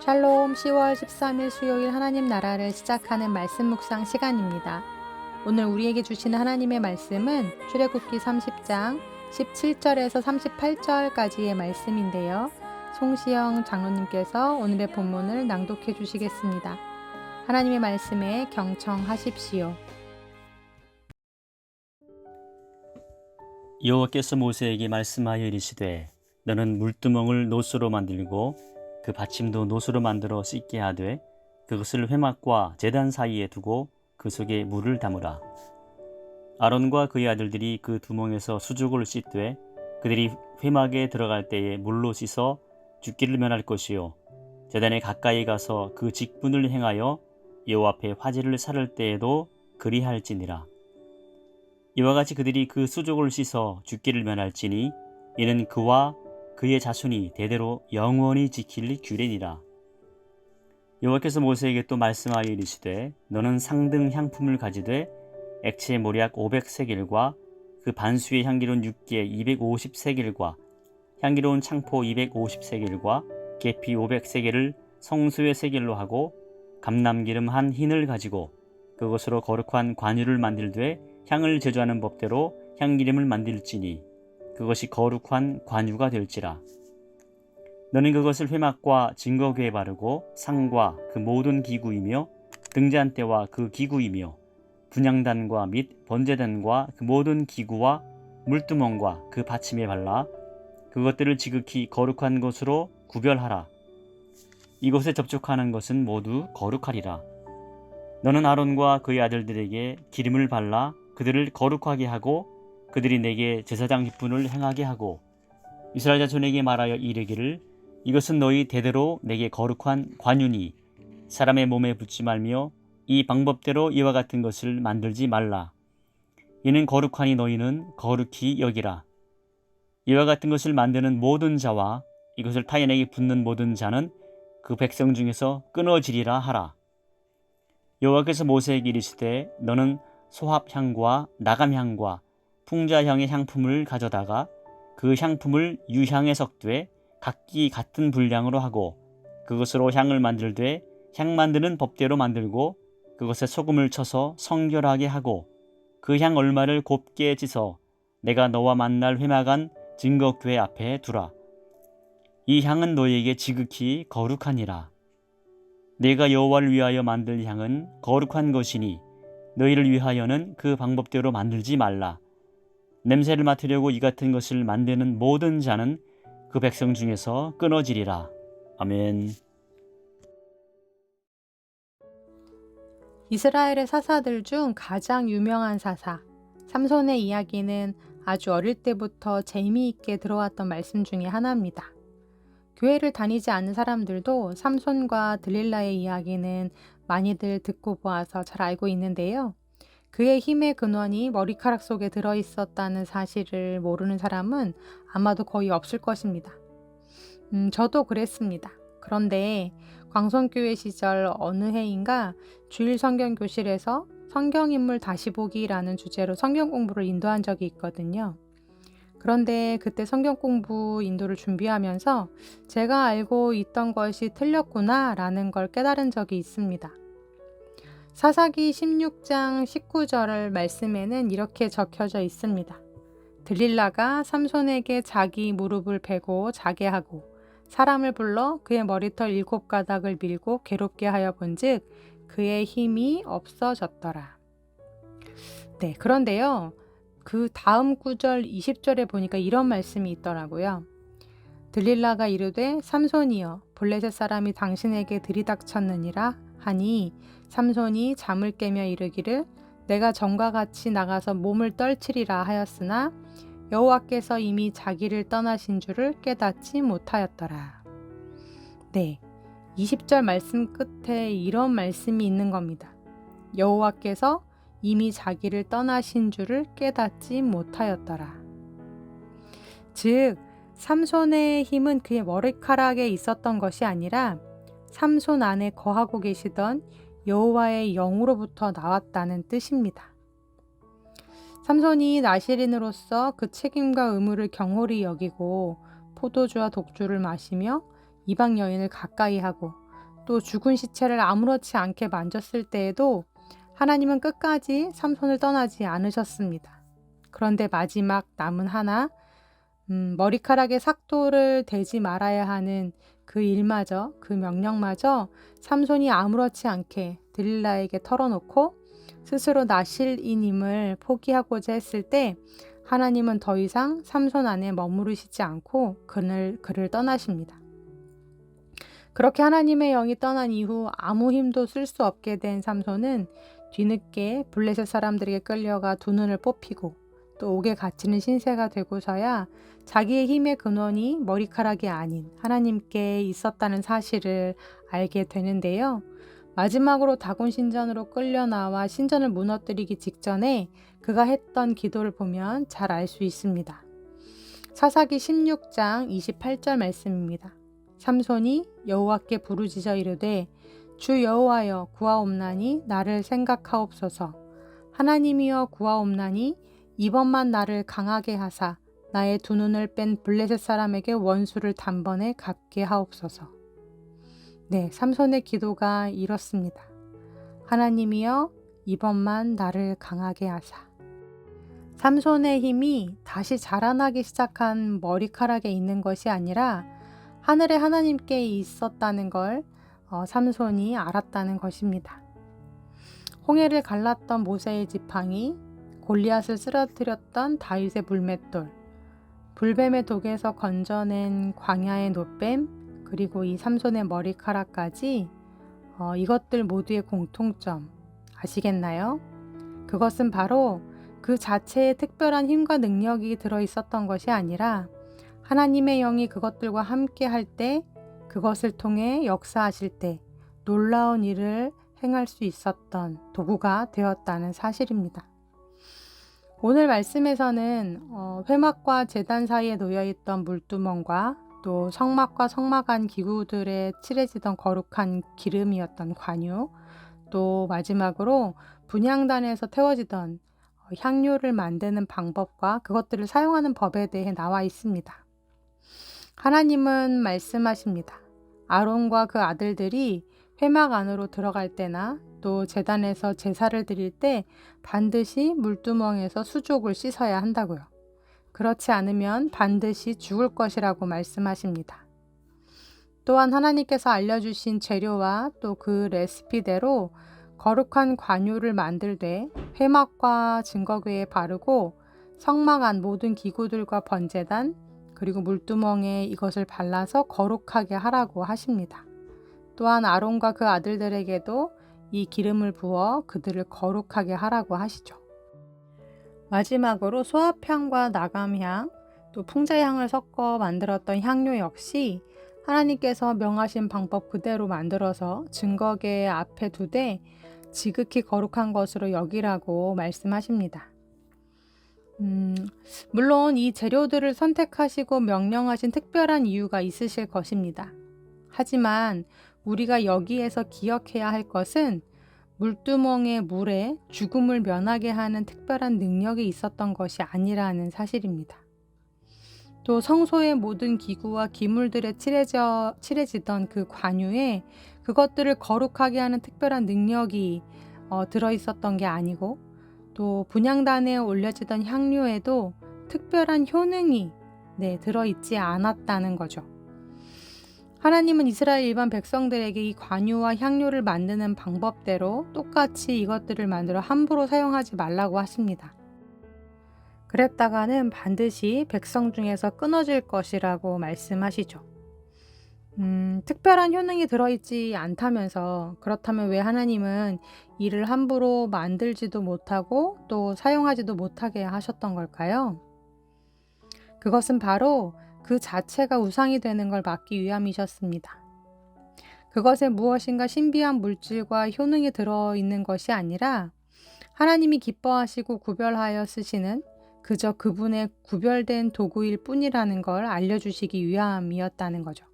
샬롬 10월 13일 수요일 하나님 나라를 시작하는 말씀 묵상 시간입니다. 오늘 우리에게 주시는 하나님의 말씀은 출애굽기 30장 17절에서 38절까지의 말씀인데요. 송시영 장로님께서 오늘의 본문을 낭독해 주시겠습니다. 하나님의 말씀에 경청하십시오. 여호와께서 모세에게 말씀하여 이르시되 너는 물두멍을 노수로 만들고 그 받침도 노수로 만들어 씻게 하되 그것을 회막과 제단 사이에 두고 그 속에 물을 담으라. 아론과 그의 아들들이 그 두멍에서 수족을 씻되 그들이 회막에 들어갈 때에 물로 씻어 죽기를 면할 것이요 제단에 가까이 가서 그 직분을 행하여 여호와 앞에 화제를 살을 때에도 그리할지니라. 이와 같이 그들이 그 수족을 씻어 죽기를 면할지니 이는 그와 그의 자손이 대대로 영원히 지킬 규례니라. 여호와께서 모세에게 또 말씀하여 이르시되 너는 상등 향품을 가지되 액체 모략 500세겔과 그 반수의 향기로운 육개 250세겔과 향기로운 창포 250세겔과 계피 500세겔을 성소의 세겔로 하고 감람기름 한 흰을 가지고 그것으로 거룩한 관유를 만들되 향을 제조하는 법대로 향기름을 만들지니 그것이 거룩한 관유가 될지라. 너는 그것을 회막과 증거궤에 바르고 상과 그 모든 기구이며 등잔대와 그 기구이며 분향단과 및 번제단과 그 모든 기구와 물두멍과 그 받침에 발라 그것들을 지극히 거룩한 것으로 구별하라. 이곳에 접촉하는 것은 모두 거룩하리라. 너는 아론과 그의 아들들에게 기름을 발라 그들을 거룩하게 하고 그들이 내게 제사장 직분을 행하게 하고 이스라엘 자손에게 말하여 이르기를 이것은 너희 대대로 내게 거룩한 관유니 사람의 몸에 붙지 말며 이 방법대로 이와 같은 것을 만들지 말라. 이는 거룩하니 너희는 거룩히 여기라. 이와 같은 것을 만드는 모든 자와 이것을 타인에게 붙는 모든 자는 그 백성 중에서 끊어지리라 하라. 여호와께서 모세에게 이르시되 너는 소합향과 나감향과 풍자향의 향품을 가져다가 그 향품을 유향에 섞되 각기 같은 분량으로 하고 그것으로 향을 만들되 향 만드는 법대로 만들고 그것에 소금을 쳐서 성결하게 하고 그 향 얼마를 곱게 찢어 내가 너와 만날 회막안 증거궤 앞에 두라. 이 향은 너희에게 지극히 거룩하니라. 내가 여호와를 위하여 만들 향은 거룩한 것이니 너희를 위하여는 그 방법대로 만들지 말라. 냄새를 맡으려고 이 같은 것을 만드는 모든 자는 그 백성 중에서 끊어지리라. 아멘. 이스라엘의 사사들 중 가장 유명한 사사 삼손의 이야기는 아주 어릴 때부터 재미있게 들어왔던 말씀 중에 하나입니다. 교회를 다니지 않는 사람들도 삼손과 들릴라의 이야기는 많이들 듣고 보아서 잘 알고 있는데요. 그의 힘의 근원이 머리카락 속에 들어있었다는 사실을 모르는 사람은 아마도 거의 없을 것입니다. 저도 그랬습니다. 그런데 광성교회 시절 어느 해인가 주일 성경교실에서 성경인물 다시 보기라는 주제로 성경 공부를 인도한 적이 있거든요. 그런데 그때 성경 공부 인도를 준비하면서 제가 알고 있던 것이 틀렸구나 라는 걸 깨달은 적이 있습니다. 사사기 16장 19절 말씀에는 이렇게 적혀져 있습니다. 들릴라가 삼손에게 자기 무릎을 베고 자게 하고 사람을 불러 그의 머리털 7가닥을 밀고 괴롭게 하여 본즉 그의 힘이 없어졌더라. 네, 그런데요. 그 다음 구절 20절에 보니까 이런 말씀이 있더라고요. 들릴라가 이르되 삼손이여 블레셋 사람이 당신에게 들이닥쳤느니라 하니 삼손이 잠을 깨며 이르기를 내가 전과 같이 나가서 몸을 떨치리라 하였으나 여호와께서 이미 자기를 떠나신 줄을 깨닫지 못하였더라. 네, 20절 말씀 끝에 이런 말씀이 있는 겁니다. 여호와께서 이미 자기를 떠나신 줄을 깨닫지 못하였더라. 즉, 삼손의 힘은 그의 머리카락에 있었던 것이 아니라 삼손 안에 거하고 계시던 여호와의 영으로부터 나왔다는 뜻입니다. 삼손이 나실인으로서 그 책임과 의무를 경홀히 여기고 포도주와 독주를 마시며 이방 여인을 가까이 하고 또 죽은 시체를 아무렇지 않게 만졌을 때에도 하나님은 끝까지 삼손을 떠나지 않으셨습니다. 그런데 마지막 남은 하나, 머리카락에 삭도를 대지 말아야 하는 그 일마저, 그 명령마저 삼손이 아무렇지 않게 들릴라에게 털어놓고 스스로 나실인임을 포기하고자 했을 때 하나님은 더 이상 삼손 안에 머무르시지 않고 그를 떠나십니다. 그렇게 하나님의 영이 떠난 이후 아무 힘도 쓸 수 없게 된 삼손은 뒤늦게 블레셋 사람들에게 끌려가 두 눈을 뽑히고 또 옥에 갇히는 신세가 되고서야 자기의 힘의 근원이 머리카락이 아닌 하나님께 있었다는 사실을 알게 되는데요. 마지막으로 다곤 신전으로 끌려 나와 신전을 무너뜨리기 직전에 그가 했던 기도를 보면 잘 알 수 있습니다. 사사기 16장 28절 말씀입니다. 삼손이 여호와께 부르짖어 이르되 주 여호와여 구하옵나니 나를 생각하옵소서. 하나님이여 구하옵나니 이번만 나를 강하게 하사 나의 두 눈을 뺀 블레셋 사람에게 원수를 단번에 갚게 하옵소서. 네, 삼손의 기도가 이렇습니다. 하나님이여 이번만 나를 강하게 하사. 삼손의 힘이 다시 자라나기 시작한 머리카락에 있는 것이 아니라 하늘의 하나님께 있었다는 걸 삼손이 알았다는 것입니다. 홍해를 갈랐던 모세의 지팡이, 골리앗을 쓰러뜨렸던 다윗의 물맷돌, 불뱀의 독에서 건져낸 광야의 노뱀, 그리고 이 삼손의 머리카락까지 이것들 모두의 공통점 아시겠나요? 그것은 바로 그 자체에 특별한 힘과 능력이 들어있었던 것이 아니라 하나님의 영이 그것들과 함께 할 때, 그것을 통해 역사하실 때 놀라운 일을 행할 수 있었던 도구가 되었다는 사실입니다. 오늘 말씀에서는 회막과 제단 사이에 놓여있던 물두멍과 또 성막과 성막 안 기구들에 칠해지던 거룩한 기름이었던 관유, 또 마지막으로 분향단에서 태워지던 향료를 만드는 방법과 그것들을 사용하는 법에 대해 나와 있습니다. 하나님은 말씀하십니다. 아론과 그 아들들이 회막 안으로 들어갈 때나 또 제단에서 제사를 드릴 때 반드시 물두멍에서 수족을 씻어야 한다고요. 그렇지 않으면 반드시 죽을 것이라고 말씀하십니다. 또한 하나님께서 알려주신 재료와 또 그 레시피대로 거룩한 관유를 만들되 회막과 증거궤에 바르고 성막 안 모든 기구들과 번제단 그리고 물두멍에 이것을 발라서 거룩하게 하라고 하십니다. 또한 아론과 그 아들들에게도 이 기름을 부어 그들을 거룩하게 하라고 하시죠. 마지막으로 소합향과 나감향, 또 풍자향을 섞어 만들었던 향료 역시 하나님께서 명하신 방법 그대로 만들어서 증거궤 앞에 두되 지극히 거룩한 것으로 여기라고 말씀하십니다. 물론 이 재료들을 선택하시고 명령하신 특별한 이유가 있으실 것입니다. 하지만 우리가 여기에서 기억해야 할 것은 물두멍의 물에 죽음을 면하게 하는 특별한 능력이 있었던 것이 아니라는 사실입니다. 또 성소의 모든 기구와 기물들에 칠해지던 그 관유에 그것들을 거룩하게 하는 특별한 능력이 들어있었던 게 아니고 또 분향단에 올려지던 향료에도 특별한 효능이 들어있지 않았다는 거죠. 하나님은 이스라엘 일반 백성들에게 이 관유와 향료를 만드는 방법대로 똑같이 이것들을 만들어 함부로 사용하지 말라고 하십니다. 그랬다가는 반드시 백성 중에서 끊어질 것이라고 말씀하시죠. 특별한 효능이 들어있지 않다면서 그렇다면 왜 하나님은 이를 함부로 만들지도 못하고 또 사용하지도 못하게 하셨던 걸까요? 그것은 바로 그 자체가 우상이 되는 걸 막기 위함이셨습니다. 그것에 무엇인가 신비한 물질과 효능이 들어있는 것이 아니라 하나님이 기뻐하시고 구별하여 쓰시는 그저 그분의 구별된 도구일 뿐이라는 걸 알려주시기 위함이었다는 거죠.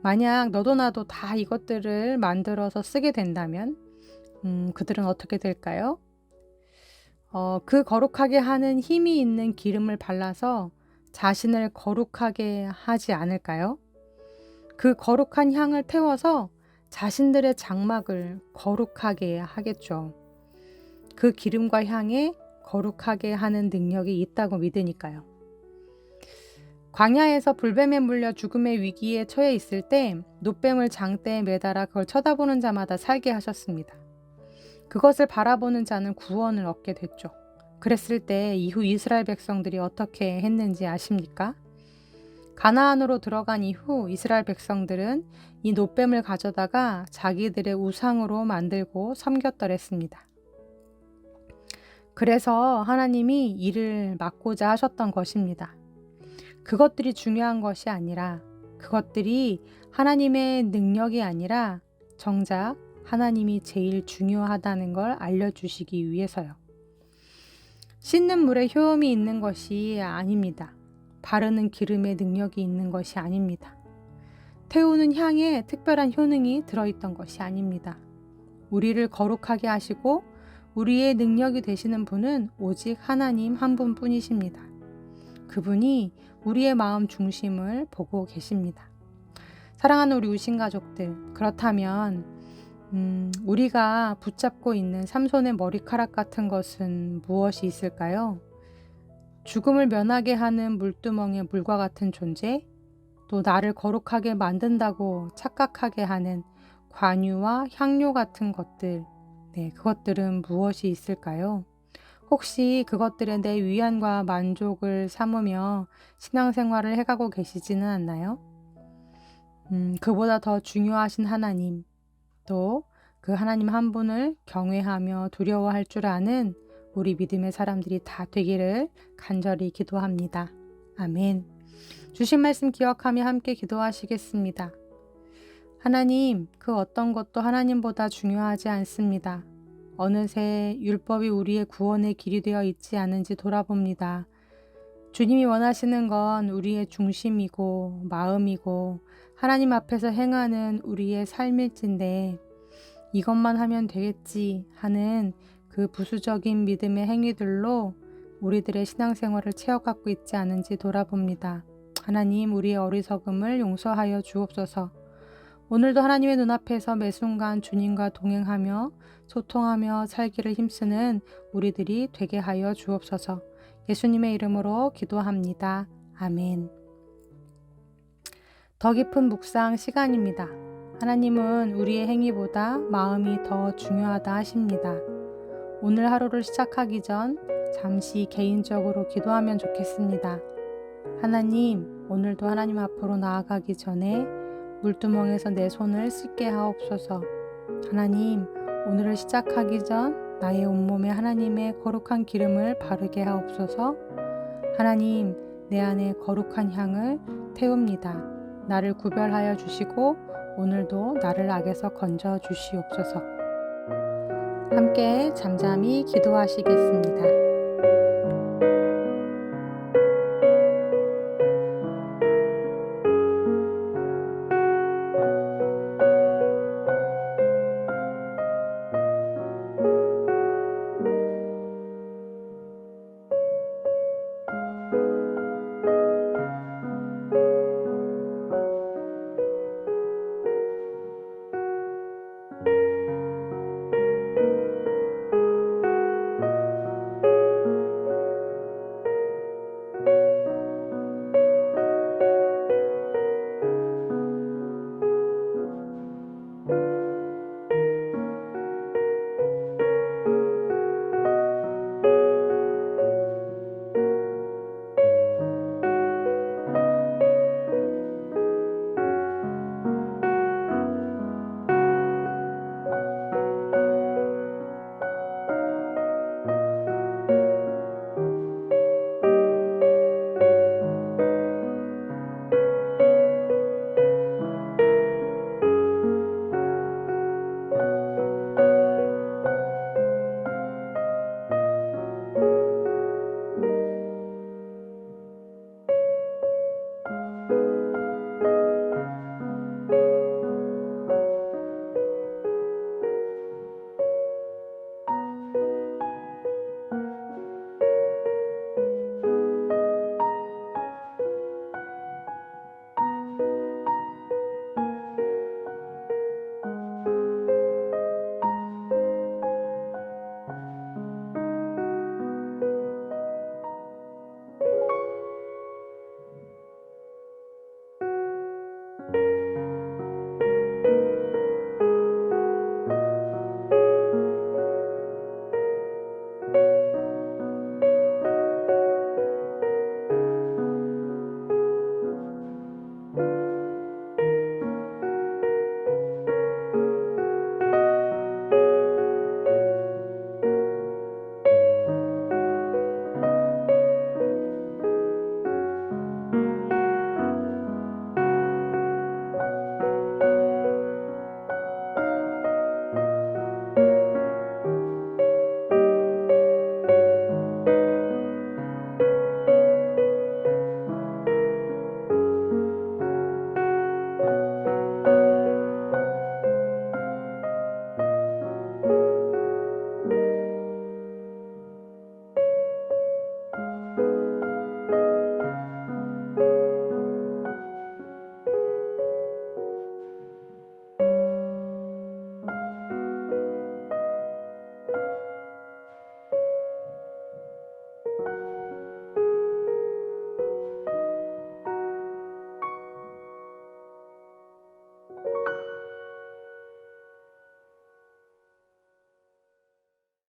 만약 너도 나도 다 이것들을 만들어서 쓰게 된다면 그들은 어떻게 될까요? 그 거룩하게 하는 힘이 있는 기름을 발라서 자신을 거룩하게 하지 않을까요? 그 거룩한 향을 태워서 자신들의 장막을 거룩하게 하겠죠. 그 기름과 향에 거룩하게 하는 능력이 있다고 믿으니까요. 광야에서 불뱀에 물려 죽음의 위기에 처해 있을 때 놋뱀을 장대에 매달아 그걸 쳐다보는 자마다 살게 하셨습니다. 그것을 바라보는 자는 구원을 얻게 됐죠. 그랬을 때 이후 이스라엘 백성들이 어떻게 했는지 아십니까? 가나안으로 들어간 이후 이스라엘 백성들은 이 놋뱀을 가져다가 자기들의 우상으로 만들고 섬겼더랬습니다. 그래서 하나님이 이를 막고자 하셨던 것입니다. 그것들이 중요한 것이 아니라, 그것들이 하나님의 능력이 아니라 정작 하나님이 제일 중요하다는 걸 알려주시기 위해서요. 씻는 물에 효험이 있는 것이 아닙니다. 바르는 기름에 능력이 있는 것이 아닙니다. 태우는 향에 특별한 효능이 들어있던 것이 아닙니다. 우리를 거룩하게 하시고 우리의 능력이 되시는 분은 오직 하나님 한 분뿐이십니다. 그분이 우리의 마음 중심을 보고 계십니다. 사랑하는 우리 우신 가족들, 그렇다면 우리가 붙잡고 있는 삼손의 머리카락 같은 것은 무엇이 있을까요? 죽음을 면하게 하는 물두멍의 물과 같은 존재, 또 나를 거룩하게 만든다고 착각하게 하는 관유와 향료 같은 것들, 그것들은 무엇이 있을까요? 혹시 그것들에 내 위안과 만족을 삼으며 신앙생활을 해가고 계시지는 않나요? 그보다 더 중요하신 하나님, 또 그 하나님 한 분을 경외하며 두려워할 줄 아는 우리 믿음의 사람들이 다 되기를 간절히 기도합니다. 아멘. 주신 말씀 기억하며 함께 기도하시겠습니다. 하나님, 그 어떤 것도 하나님보다 중요하지 않습니다. 어느새 율법이 우리의 구원의 길이 되어 있지 않은지 돌아봅니다. 주님이 원하시는 건 우리의 중심이고 마음이고 하나님 앞에서 행하는 우리의 삶일진데, 이것만 하면 되겠지 하는 그 부수적인 믿음의 행위들로 우리들의 신앙생활을 채워갖고 있지 않은지 돌아봅니다. 하나님, 우리의 어리석음을 용서하여 주옵소서. 오늘도 하나님의 눈앞에서 매 순간 주님과 동행하며 소통하며 살기를 힘쓰는 우리들이 되게 하여 주옵소서. 예수님의 이름으로 기도합니다. 아멘. 더 깊은 묵상 시간입니다. 하나님은 우리의 행위보다 마음이 더 중요하다 하십니다. 오늘 하루를 시작하기 전 잠시 개인적으로 기도하면 좋겠습니다. 하나님, 오늘도 하나님 앞으로 나아가기 전에 물두멍에서 내 손을 씻게 하옵소서. 하나님, 오늘을 시작하기 전 나의 온몸에 하나님의 거룩한 기름을 바르게 하옵소서. 하나님, 내 안에 거룩한 향을 태웁니다. 나를 구별하여 주시고 오늘도 나를 악에서 건져 주시옵소서. 함께 잠잠히 기도하시겠습니다.